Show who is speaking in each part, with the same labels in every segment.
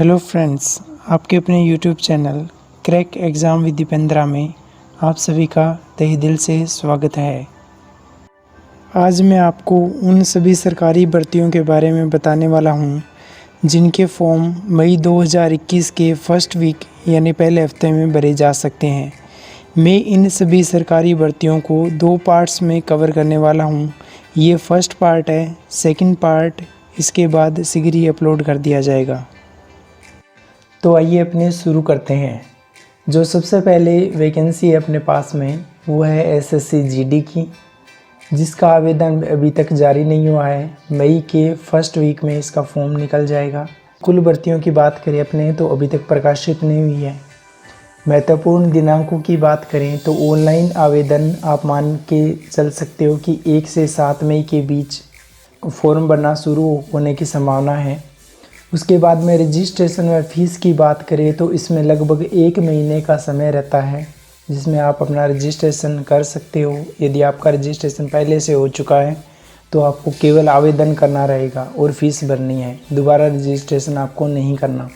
Speaker 1: Hello friends, आपके अपने YouTube channel crack exam with Dipendra में आप सभी का तहे दिल से स्वागत है। आज मैं आपको उन सभी सरकारी भर्तियों के बारे में बताने वाला हूं जिनके फॉर्म मई 2021 के फर्स्ट वीक यानी पहले हफ्ते में भरे जा सकते हैं। मैं इन सभी सरकारी भर्तियों को 2 पार्ट्स में कवर करने वाला हूं। ये फर्स्ट पार्ट है, सेकंड पार्ट इसके बाद शीघ्र ही अपलोड कर दिया जाएगा। तो आइए अपने शुरू करते हैं। जो सबसे पहले वैकेंसी है अपने पास में वो है एसएससी जीडी की, जिसका आवेदन अभी तक जारी नहीं हुआ है। मई के फर्स्ट वीक में इसका फॉर्म निकल जाएगा। कुल भर्तियों की बात करें अपने तो अभी तक प्रकाशित नहीं हुई है। महत्वपूर्ण दिनांकों की बात करें तो ऑनलाइन आवेदन आप मान के चल सकते हो कि 1 से 7 मई के बीच फॉर्म भरना शुरू होने की संभावना है। उसके बाद में रजिस्ट्रेशन व फीस की बात करें तो इसमें लगभग 1 महीने का समय रहता है जिसमें आप अपना रजिस्ट्रेशन कर सकते हो। यदि आपका रजिस्ट्रेशन पहले से हो चुका है तो आपको केवल आवेदन करना रहेगा और फीस भरनी है, दोबारा रजिस्ट्रेशन आपको नहीं करना।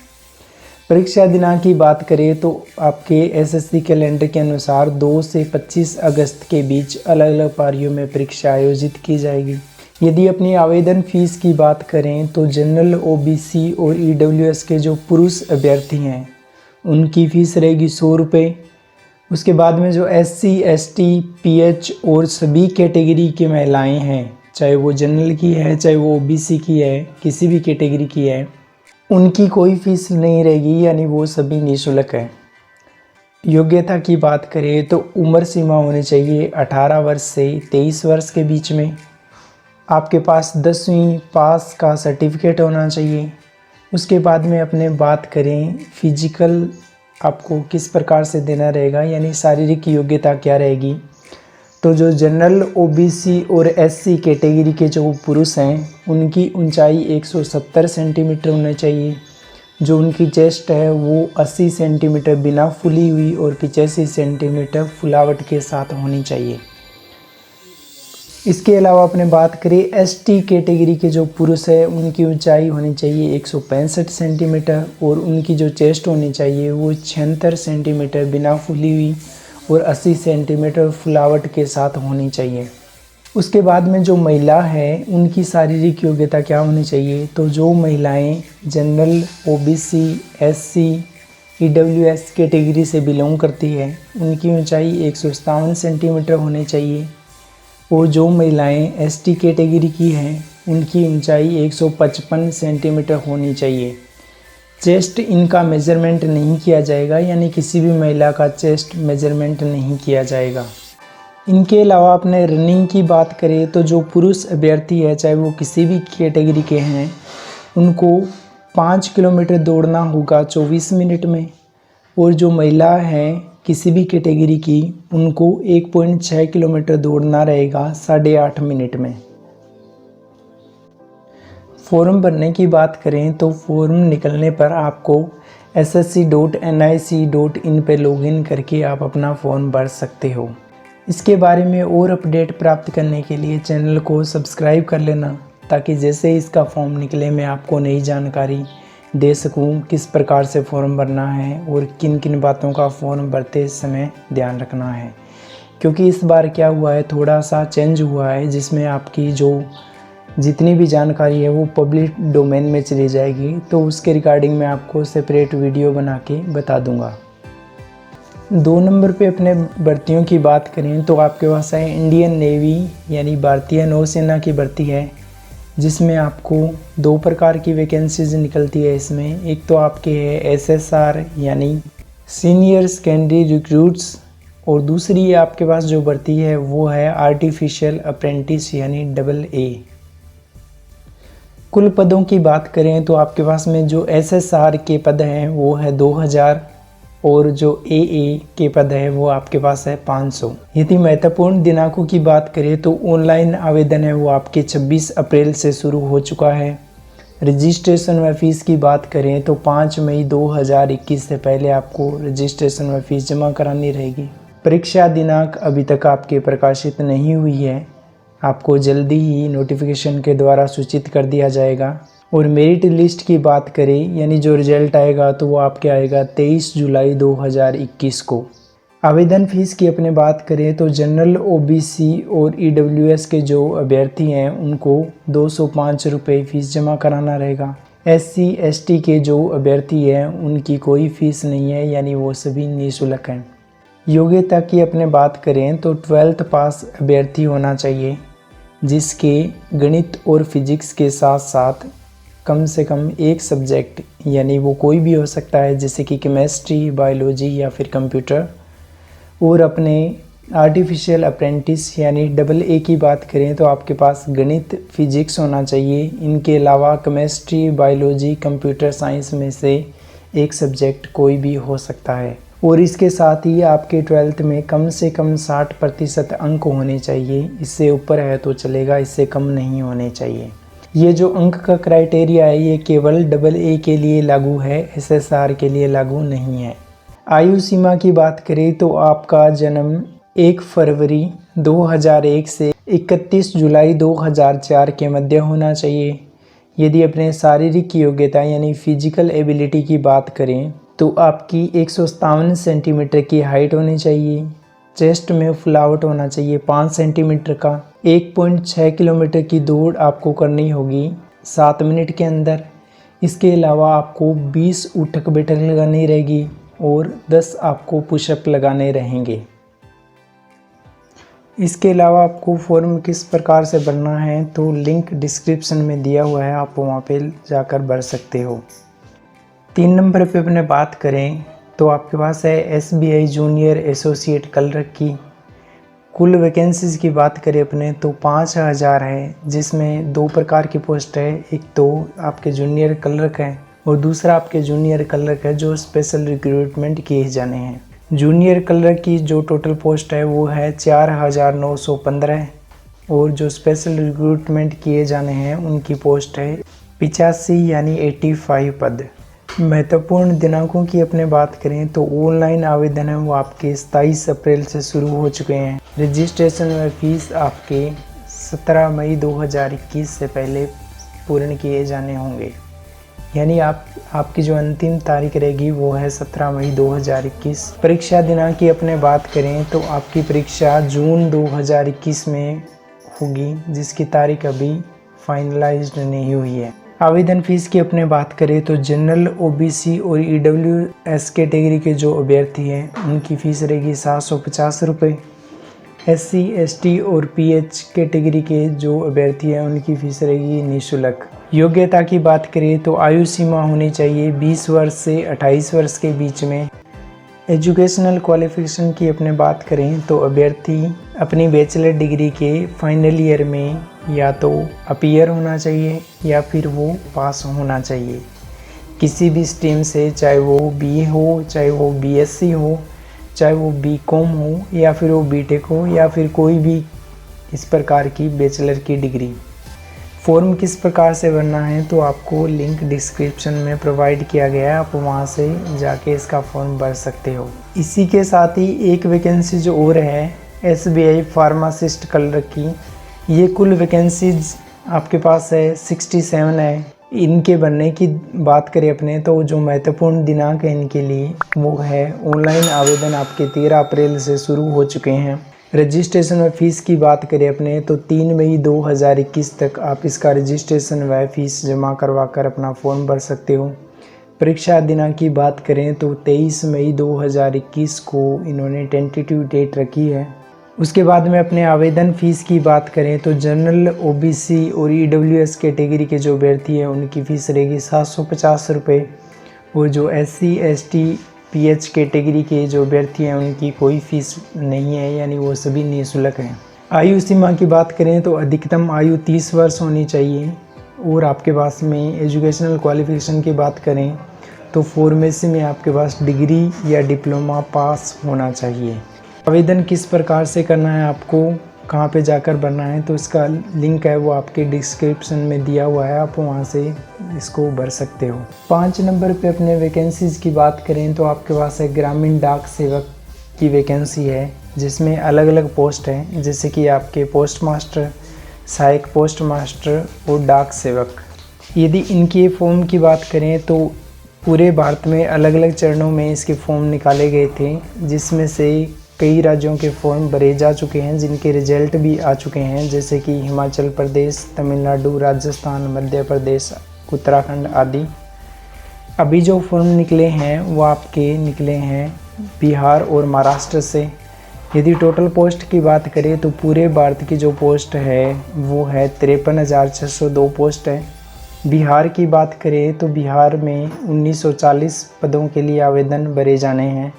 Speaker 1: परीक्षा दिनांक की बात करें तो आपके एसएससी कैलेंडर के अनुसार 2 से 25 अगस्त के बीच अलग अलग पारियों में परीक्षा आयोजित की जाएगी। यदि अपनी आवेदन फ़ीस की बात करें तो जनरल, ओबीसी और ईडब्ल्यूएस के जो पुरुष अभ्यर्थी हैं उनकी फ़ीस रहेगी 100 रुपये। उसके बाद में जो एससी, एसटी, पीएच और सभी कैटेगरी की महिलाएं हैं, चाहे वो जनरल की है चाहे वो ओबीसी की है, किसी भी कैटेगरी की है, उनकी कोई फ़ीस नहीं रहेगी, यानी वो सभी निःशुल्क है। योग्यता की बात करें तो उम्र सीमा होनी चाहिए 18 वर्ष से 23 वर्ष के बीच में। आपके पास 10वीं पास का सर्टिफिकेट होना चाहिए। उसके बाद में अपने बात करें फिजिकल आपको किस प्रकार से देना रहेगा, यानी शारीरिक योग्यता क्या रहेगी। तो जो जनरल, ओबीसी और एससी कैटेगरी के जो पुरुष हैं उनकी ऊंचाई 170 सेंटीमीटर होनी चाहिए। जो उनकी चेस्ट है वो 80 सेंटीमीटर बिना फुली हुई और 85 सेंटीमीटर फुलावट के साथ होनी चाहिए। इसके अलावा अपने बात करें एसटी कैटेगरी के जो पुरुष है उनकी ऊंचाई होनी चाहिए 165 सेंटीमीटर और उनकी जो चेस्ट होनी चाहिए वो 76 सेंटीमीटर बिना फुली हुई और 80 सेंटीमीटर फुलावट के साथ होनी चाहिए। उसके बाद में जो महिला है उनकी शारीरिक योग्यता क्या होनी चाहिए, तो जो महिलाएं general, OBC, SC, EWS category से बिलोंग करती है उनकी ऊंचाई 157 सेंटीमीटर होनी चाहिए और जो महिलाएं एसटी कैटेगरी की हैं उनकी ऊंचाई 155 सेंटीमीटर होनी चाहिए। चेस्ट इनका मेजरमेंट नहीं किया जाएगा, यानी किसी भी महिला का चेस्ट मेजरमेंट नहीं किया जाएगा। इनके अलावा अपने रनिंग की बात करें तो जो पुरुष अभ्यर्थी है चाहे वो किसी भी कैटेगरी के हैं उनको 5 किलोमीटर दौड़ना होगा 24 मिनट में और जो महिला हैं किसी भी कैटेगरी की उनको 1.6 किलोमीटर दौड़ना रहेगा 8.5 मिनट में। फॉर्म भरने की बात करें तो फॉर्म निकलने पर आपको ssc.nic.in पर लॉगिन करके आप अपना फॉर्म भर सकते हो। इसके बारे में और अपडेट प्राप्त करने के लिए चैनल को सब्सक्राइब कर लेना, ताकि जैसे ही इसका फॉर्म निकले मैं आपको नई जानकारी दे सकूं किस प्रकार से फॉर्म भरना है और किन किन बातों का फॉर्म भरते समय ध्यान रखना है। क्योंकि इस बार क्या हुआ है, थोड़ा सा चेंज हुआ है जिसमें आपकी जो जितनी भी जानकारी है वो पब्लिक डोमेन में चली जाएगी, तो उसके रिगार्डिंग मैं आपको सेपरेट वीडियो बना के बता दूंगा। 2 नंबर पे अपने भर्तियों की बात करें तो आपके पास है इंडियन नेवी, यानी भारतीय नौसेना की भर्ती है, जिसमें आपको 2 प्रकार की वैकेंसीज निकलती है इसमें। एक तो आपके है एसएसआर यानी सीनियर सेकेंडरी रिक्रूट्स और दूसरी आपके पास जो भर्ती है वो है आर्टिफिशियल अप्रेंटिस यानी AA। कुल पदों की बात करें तो आपके पास में जो एसएसआर के पद हैं वो है 2000 और जो AA के पद है वो आपके पास है 500। यदि महत्वपूर्ण दिनांकों की बात करें तो ऑनलाइन आवेदन है वो आपके 26 अप्रैल से शुरू हो चुका है। रजिस्ट्रेशन व फीस की बात करें तो 5 मई 2021 से पहले आपको रजिस्ट्रेशन व फीस जमा करानी रहेगी। परीक्षा दिनांक अभी तक आपके प्रकाशित नहीं हुई है, आपको जल्दी ही नोटिफिकेशन के द्वारा सूचित कर दिया जाएगा। और मेरिट लिस्ट की बात करें यानी जो रिजल्ट आएगा तो वो आपके आएगा 23 जुलाई 2021 को। आवेदन फ़ीस की अपने बात करें तो जनरल ओबीसी और ईडब्ल्यूएस के जो अभ्यर्थी हैं उनको 205 रुपये फ़ीस जमा कराना रहेगा। एससी एसटी के जो अभ्यर्थी हैं उनकी कोई फ़ीस नहीं है, यानी वो सभी निःशुल्क हैं। योग्यता की अपने बात करें तो 12th पास अभ्यर्थी होना चाहिए जिसके गणित और फिजिक्स के साथ साथ कम से कम एक सब्जेक्ट, यानी वो कोई भी हो सकता है जैसे कि केमिस्ट्री, बायोलॉजी या फिर कंप्यूटर, और अपने आर्टिफिशियल अप्रेंटिस यानी AA की बात करें तो आपके पास गणित फिजिक्स होना चाहिए। इनके अलावा केमिस्ट्री, बायोलॉजी, कंप्यूटर साइंस में से एक सब्जेक्ट कोई भी हो सकता है। और इसके साथ ही आपके 12th में कम से कम 60% अंक होने चाहिए। इससे ऊपर है तो चलेगा, इससे कम नहीं होने चाहिए। ये जो अंक का क्राइटेरिया है ये केवल AA के लिए लागू है, SSR के लिए लागू नहीं है। आयु सीमा की बात करें तो आपका जन्म 1 फरवरी 2001 से 31 जुलाई 2004 के मध्य होना चाहिए। यदि अपने शारीरिक योग्यता यानी फिजिकल एबिलिटी की बात करें तो आपकी 157 सेंटीमीटर की हाइट होनी चाहिए। चेस्ट में फुलावट होना चाहिए 5 सेंटीमीटर का। 1.6 किलोमीटर की दौड़ आपको करनी होगी 7 मिनट के अंदर। इसके अलावा आपको 20 उठक बैठक लगानी रहेगी और 10 आपको पुशअप लगाने रहेंगे। इसके अलावा आपको फॉर्म किस प्रकार से भरना है तो लिंक डिस्क्रिप्शन में दिया हुआ है, आप वहाँ पे जाकर भर सकते हो। 3 नंबर पे अपने बात करें तो आपके पास है SBI जूनियर एसोसिएट क्लर्क की। कुल वैकेंसीज़ की बात करें अपने तो 5000 है, जिसमें 2 प्रकार की पोस्ट है। एक तो आपके जूनियर क्लर्क है और दूसरा आपके जूनियर क्लर्क है जो स्पेशल रिक्रूटमेंट किए जाने हैं। जूनियर क्लर्क की जो टोटल पोस्ट है वो है 4915 और जो स्पेशल रिक्रूटमेंट किए जाने हैं उनकी पोस्ट है 85 यानी 85 पद। महत्वपूर्ण दिनांकों की अपने बात करें तो ऑनलाइन आवेदन है वो आपके 27 अप्रैल से शुरू हो चुके हैं। रजिस्ट्रेशन व फीस आपके 17 मई 2021 से पहले पूर्ण किए जाने होंगे, यानी आपकी जो अंतिम तारीख रहेगी वो है 17 मई 2021। परीक्षा दिनांक की अपने बात करें तो आपकी परीक्षा जून 2021 में होगी, जिसकी तारीख अभी फाइनलाइज्ड नहीं हुई है। आवेदन फीस की अपने बात करें तो जनरल ओबीसी और ईडब्ल्यूएस कैटेगरी के जो अभ्यर्थी हैं उनकी फ़ीस रहेगी 750 रुपये। SC ST और PH कैटेगरी के जो अभ्यर्थी हैं उनकी फ़ीस रहेगी निःशुल्क। योग्यता की बात करें तो आयु सीमा होनी चाहिए 20 वर्ष से 28 वर्ष के बीच में। एजुकेशनल क्वालिफिकेशन की अपने बात करें तो अभ्यर्थी अपनी बैचलर डिग्री के फाइनल ईयर में या तो अपीयर होना चाहिए या फिर वो पास होना चाहिए किसी भी स्ट्रीम से, चाहे वो BA हो, चाहे वो BSc हो, चाहे वो BCom हो या फिर वो BTech हो या फिर कोई भी इस प्रकार की बैचलर की डिग्री। फॉर्म किस प्रकार से भरना है तो आपको लिंक डिस्क्रिप्शन में प्रोवाइड किया गया है, आप वहां से जाके इसका फॉर्म भर सकते हो। इसी के साथ ही एक वैकेंसी जो और है SBI फार्मासिस्ट क्लर्क की, ये कुल वैकेंसीज आपके पास है 67 है। इनके भरने की बात करें अपने तो जो महत्वपूर्ण दिनांक है इनके लिए वो है ऑनलाइन आवेदन आपके 13 अप्रैल से शुरू हो चुके हैं। रजिस्ट्रेशन व फीस की बात करें अपने तो 3 मई 2021 तक आप इसका रजिस्ट्रेशन व फीस जमा करवा कर अपना फॉर्म भर सकते हो। परीक्षा दिनांक की बात करें तो 23 मई 2021 को इन्होंने टेंटेटिव डेट रखी है। उसके बाद में अपने आवेदन फ़ीस की बात करें तो जनरल OBC और EWS कैटेगरी के जो अभ्यर्थी हैं उनकी फ़ीस रहेगी 750 रुपये और जो SC ST PH कैटेगरी के जो अभ्यर्थी हैं उनकी कोई फ़ीस नहीं है, यानी वो सभी निःशुल्क हैं। आयु सीमा की बात करें तो अधिकतम आयु 30 वर्ष होनी चाहिए और आपके पास में एजुकेशनल क्वालिफिकेशन की बात करें तो फार्मेसी में आपके पास डिग्री या डिप्लोमा पास होना चाहिए। आवेदन किस प्रकार से करना है, आपको कहाँ पे जाकर भरना है तो इसका लिंक है वो आपके डिस्क्रिप्शन में दिया हुआ है, आप वहाँ से इसको भर सकते हो। 5 नंबर पे अपने वैकेंसीज़ की बात करें तो आपके पास है ग्रामीण डाक सेवक की वैकेंसी है, जिसमें अलग अलग पोस्ट हैं जैसे कि आपके पोस्ट मास्टर, सहायक पोस्ट मास्टर और डाक सेवक। यदि इनके फॉर्म की बात करें तो पूरे भारत में अलग अलग चरणों में इसके फॉर्म निकाले गए थे, जिसमें से कई राज्यों के फॉर्म भरे जा चुके हैं, जिनके रिजल्ट भी आ चुके हैं, जैसे कि हिमाचल प्रदेश, तमिलनाडु, राजस्थान, मध्य प्रदेश, उत्तराखंड आदि। अभी जो फॉर्म निकले हैं वो आपके निकले हैं बिहार और महाराष्ट्र से। यदि टोटल पोस्ट की बात करें तो पूरे भारत की जो पोस्ट है वो है 53,602 पोस्ट है। बिहार की बात करें तो बिहार में 1940 पदों के लिए आवेदन भरे जाने हैं।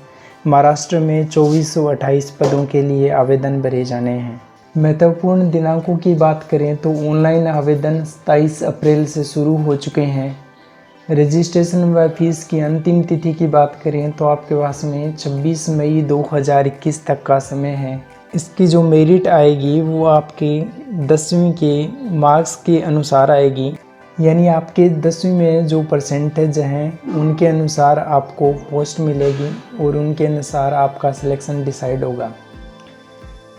Speaker 1: महाराष्ट्र में 2428 पदों के लिए आवेदन भरे जाने हैं। महत्वपूर्ण दिनांकों की बात करें तो ऑनलाइन आवेदन 27 अप्रैल से शुरू हो चुके हैं। रजिस्ट्रेशन व फीस की अंतिम तिथि की बात करें तो आपके पास में 26 मई 2021 तक का समय है। इसकी जो मेरिट आएगी वो आपके 10वीं के मार्क्स के अनुसार आएगी, यानी आपके 10वीं में जो परसेंटेज हैं उनके अनुसार आपको पोस्ट मिलेगी और उनके अनुसार आपका सिलेक्शन डिसाइड होगा।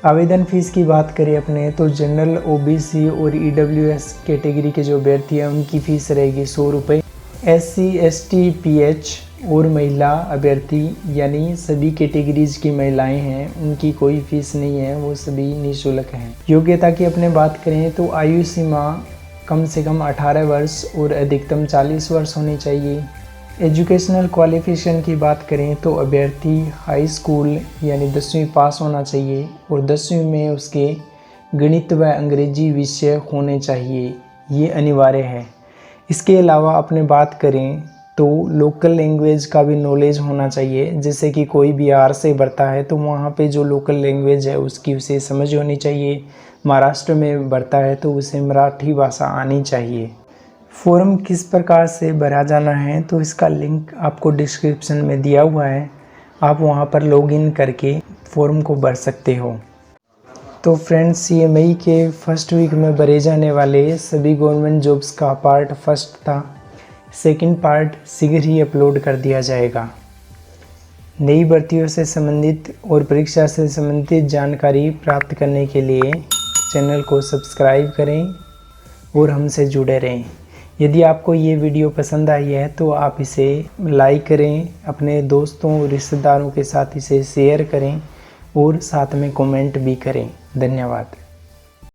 Speaker 1: आवेदन फ़ीस की बात करें अपने तो जनरल, ओबीसी और ईडब्ल्यूएस कैटेगरी के जो अभ्यर्थी हैं उनकी फ़ीस रहेगी 100 रुपये। SC, ST, PH और महिला अभ्यर्थी यानी सभी कैटेगरीज की महिलाएं हैं उनकी कोई फ़ीस नहीं है, वो सभी निःशुल्क हैं। योग्यता की अपने बात करें तो आयु सीमा कम से कम 18 वर्ष और अधिकतम 40 वर्ष होनी चाहिए। एजुकेशनल क्वालिफिकेशन की बात करें तो अभ्यर्थी हाई स्कूल यानी 10वीं पास होना चाहिए और 10वीं में उसके गणित व अंग्रेजी विषय होने चाहिए, ये अनिवार्य है। इसके अलावा अपने बात करें तो लोकल लैंग्वेज का भी नॉलेज होना चाहिए, जैसे कि कोई बिहार से भरता है तो वहाँ पे जो लोकल लैंग्वेज है उसकी उसे समझ होनी चाहिए। महाराष्ट्र में भरता है तो उसे मराठी भाषा आनी चाहिए। फॉर्म किस प्रकार से भरा जाना है तो इसका लिंक आपको डिस्क्रिप्शन में दिया हुआ है, आप वहाँ पर लॉगिन करके फॉर्म को भर सकते हो। तो फ्रेंड्स, ये मई के फर्स्ट वीक में भरे जाने वाले सभी गवर्नमेंट जॉब्स का पार्ट फर्स्ट था। सेकंड पार्ट शीघ्र ही अपलोड कर दिया जाएगा। नई भर्तियों से संबंधित और परीक्षा से संबंधित जानकारी प्राप्त करने के लिए चैनल को सब्सक्राइब करें और हमसे जुड़े रहें। यदि आपको ये वीडियो पसंद आई है तो आप इसे लाइक करें, अपने दोस्तों और रिश्तेदारों के साथ इसे शेयर करें और साथ में कमेंट भी करें। धन्यवाद।